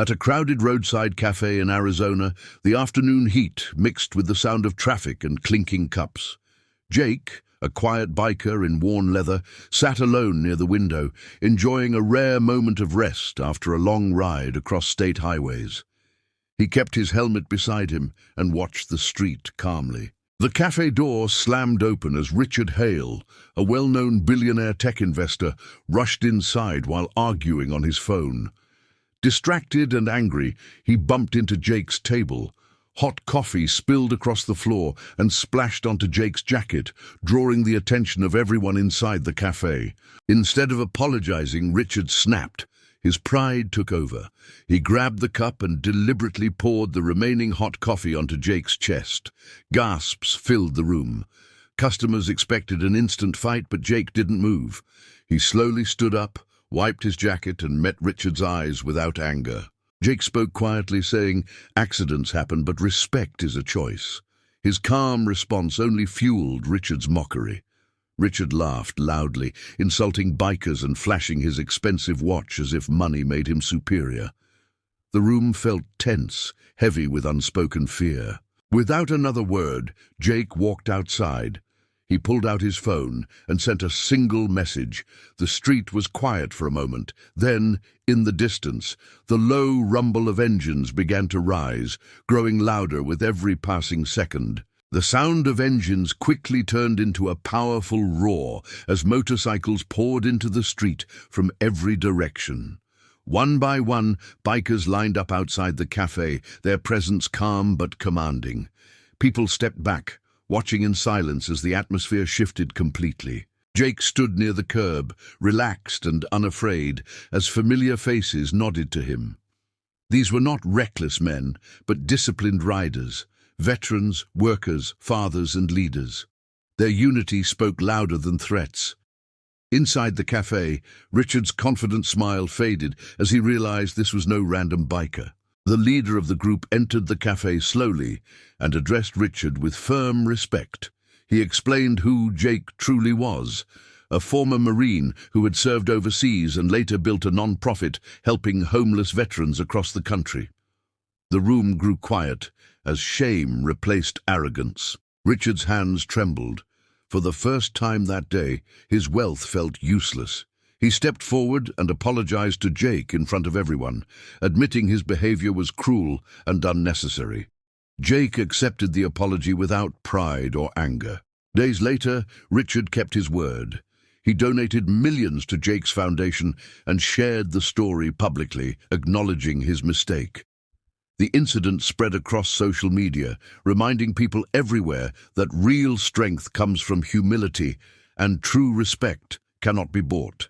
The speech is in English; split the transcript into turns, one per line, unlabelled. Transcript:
At a crowded roadside cafe in Arizona, the afternoon heat mixed with the sound of traffic and clinking cups. Jake, a quiet biker in worn leather, sat alone near the window, enjoying a rare moment of rest after a long ride across state highways. He kept his helmet beside him and watched the street calmly. The cafe door slammed open as Richard Hale, a well-known billionaire tech investor, rushed inside while arguing on his phone. Distracted and angry, he bumped into Jake's table. Hot coffee spilled across the floor and splashed onto Jake's jacket, drawing the attention of everyone inside the cafe. Instead of apologizing, Richard snapped. His pride took over. He grabbed the cup and deliberately poured the remaining hot coffee onto Jake's chest. Gasps filled the room. Customers expected an instant fight, but Jake didn't move. He slowly stood up, wiped his jacket, and met Richard's eyes without anger. Jake spoke quietly, saying, "Accidents happen, but respect is a choice." His calm response only fueled Richard's mockery. Richard laughed loudly, insulting bikers and flashing his expensive watch as if money made him superior. The room felt tense, heavy with unspoken fear. Without another word, Jake walked outside. He pulled out his phone and sent a single message. The street was quiet for a moment. Then, in the distance, the low rumble of engines began to rise, growing louder with every passing second. The sound of engines quickly turned into a powerful roar as motorcycles poured into the street from every direction. One by one, bikers lined up outside the cafe, their presence calm but commanding. People stepped back, watching in silence as the atmosphere shifted completely. Jake stood near the curb, relaxed and unafraid, as familiar faces nodded to him. These were not reckless men, but disciplined riders. Veterans, workers, fathers and leaders. Their unity spoke louder than threats. Inside the cafe, Richard's confident smile faded as he realized this was no random biker. The leader of the group entered the cafe slowly and addressed Richard with firm respect. He explained who Jake truly was, a former Marine who had served overseas and later built a non-profit helping homeless veterans across the country. The room grew quiet as shame replaced arrogance. Richard's hands trembled. For the first time that day, his wealth felt useless. He stepped forward and apologized to Jake in front of everyone, admitting his behavior was cruel and unnecessary. Jake accepted the apology without pride or anger. Days later, Richard kept his word. He donated millions to Jake's foundation and shared the story publicly, acknowledging his mistake. The incident spread across social media, reminding people everywhere that real strength comes from humility and true respect cannot be bought.